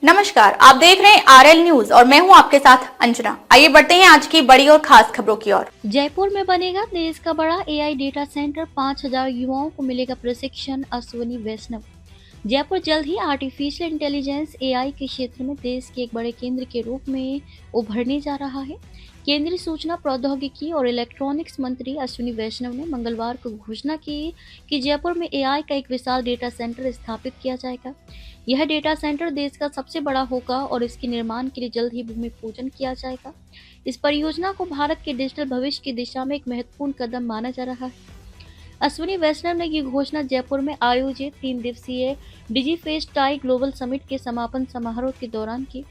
नमस्कार, आप देख रहे हैं आरएल न्यूज और मैं हूं आपके साथ अंजना। आइए बढ़ते हैं आज की बड़ी और खास खबरों की ओर। जयपुर में बनेगा देश का बड़ा एआई डेटा सेंटर, 5000 युवाओं को मिलेगा प्रशिक्षण। अश्विनी वैष्णव। जयपुर जल्द ही आर्टिफिशियल इंटेलिजेंस एआई के क्षेत्र में देश के एक बड़े केंद्र के रूप में उभरने जा रहा है। केंद्रीय सूचना प्रौद्योगिकी और इलेक्ट्रॉनिक्स मंत्री अश्विनी वैष्णव ने मंगलवार को घोषणा की कि जयपुर में एआई का एक विशाल डेटा सेंटर स्थापित किया जाएगा। यह डेटा सेंटर देश का सबसे बड़ा होगा और इसके निर्माण के लिए जल्द ही भूमि पूजन किया जाएगा। इस परियोजना को भारत के डिजिटल भविष्य की दिशा में एक महत्वपूर्ण कदम माना जा रहा है। अश्विनी वैष्णव ने ये घोषणा जयपुर में आयोजित 3 दिवसीय डिजीफेस्ट टाई ग्लोबल समिट के समापन समारोह के दौरान की।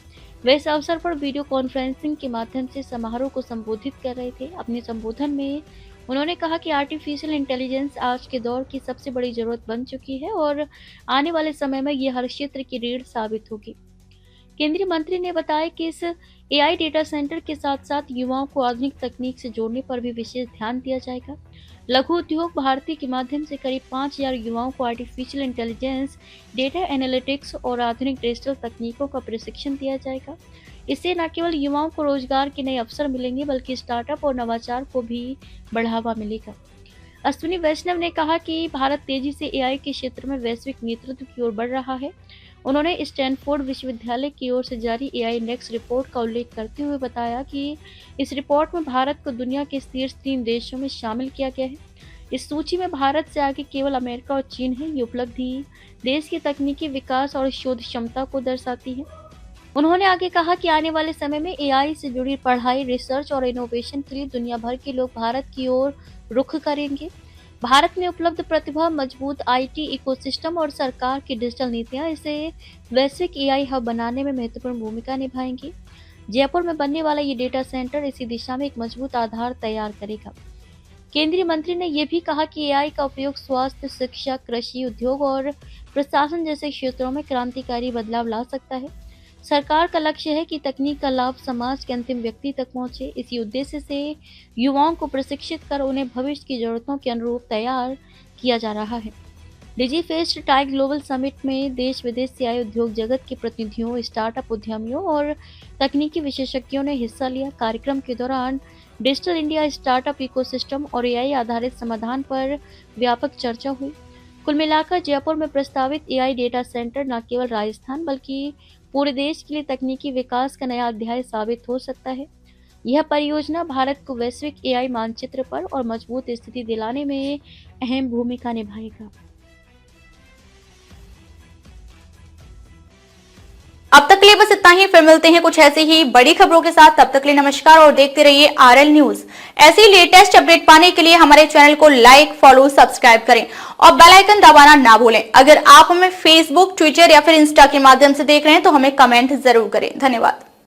वे इस अवसर पर वीडियो कॉन्फ्रेंसिंग के माध्यम से समारोह को संबोधित कर रहे थे। अपने संबोधन में उन्होंने कहा कि आर्टिफिशियल इंटेलिजेंस आज के दौर की सबसे बड़ी जरूरत बन चुकी है और आने वाले समय में ये हर क्षेत्र की रीढ़ साबित होगी। केंद्रीय मंत्री ने बताया कि इस एआई डेटा सेंटर के साथ साथ युवाओं को आधुनिक तकनीक से जोड़ने पर भी विशेष ध्यान दिया जाएगा। लघु उद्योग भारती के माध्यम से करीब 5000 युवाओं को आर्टिफिशियल इंटेलिजेंस, डेटा एनालिटिक्स और आधुनिक डिजिटल तकनीकों का प्रशिक्षण दिया जाएगा। इससे न केवल युवाओं को रोजगार के नए अवसर मिलेंगे बल्कि स्टार्टअप और नवाचार को भी बढ़ावा मिलेगा। अश्विनी वैष्णव ने कहा कि भारत तेजी से एआई के क्षेत्र में वैश्विक नेतृत्व की ओर बढ़ रहा है। उन्होंने स्टैनफोर्ड विश्वविद्यालय की ओर से जारी एआई इंडेक्स रिपोर्ट का उल्लेख करते हुए बताया कि इस रिपोर्ट में भारत को दुनिया के शीर्ष 3 देशों में शामिल किया गया है। इस सूची में भारत से आगे केवल अमेरिका और चीन है। ये उपलब्धि देश के तकनीकी विकास और शोध क्षमता को दर्शाती है। उन्होंने आगे कहा कि आने वाले समय में एआई से जुड़ी पढ़ाई, रिसर्च और इनोवेशन के लिए दुनिया भर के लोग भारत की ओर रुख करेंगे। भारत में उपलब्ध प्रतिभा, मजबूत आईटी इकोसिस्टम और सरकार की डिजिटल नीतियां इसे वैश्विक एआई हब बनाने में महत्वपूर्ण भूमिका निभाएंगी। जयपुर में बनने वाला ये डेटा सेंटर इसी दिशा में एक मजबूत आधार तैयार करेगा। केंद्रीय मंत्री ने यह भी कहा कि एआई का उपयोग स्वास्थ्य, शिक्षा, कृषि, उद्योग और प्रशासन जैसे क्षेत्रों में क्रांतिकारी बदलाव ला सकता है। सरकार का लक्ष्य है कि तकनीक का लाभ समाज के अंतिम व्यक्ति तक पहुंचे। इसी उद्देश्य से युवाओं को प्रशिक्षित कर उन्हें भविष्य की जरूरतों के अनुरूप तैयार किया जा रहा है। डिजीफेस्ट टाई ग्लोबल समिट में देश विदेश से आए उद्योग जगत के प्रतिनिधियों, स्टार्टअप उद्यमियों और तकनीकी विशेषज्ञों ने हिस्सा लिया। कार्यक्रम के दौरान डिजिटल इंडिया, स्टार्टअप इकोसिस्टम और एआई आधारित समाधान पर व्यापक चर्चा हुई। कुल मिलाकर जयपुर में प्रस्तावित एआई डेटा सेंटर न केवल राजस्थान बल्कि पूरे देश के लिए तकनीकी विकास का नया अध्याय साबित हो सकता है। यह परियोजना भारत को वैश्विक एआई मानचित्र पर और मजबूत स्थिति दिलाने में अहम भूमिका निभाएगा। अब तक के लिए बस इतना ही। फिर मिलते हैं कुछ ऐसी ही बड़ी खबरों के साथ। तब तक के लिए नमस्कार और देखते रहिए आरएल न्यूज। ऐसी लेटेस्ट अपडेट पाने के लिए हमारे चैनल को लाइक, फॉलो, सब्सक्राइब करें और बेल आइकन दबाना ना भूलें। अगर आप हमें फेसबुक, ट्विटर या फिर इंस्टा के माध्यम से देख रहे हैं तो हमें कमेंट जरूर करें। धन्यवाद।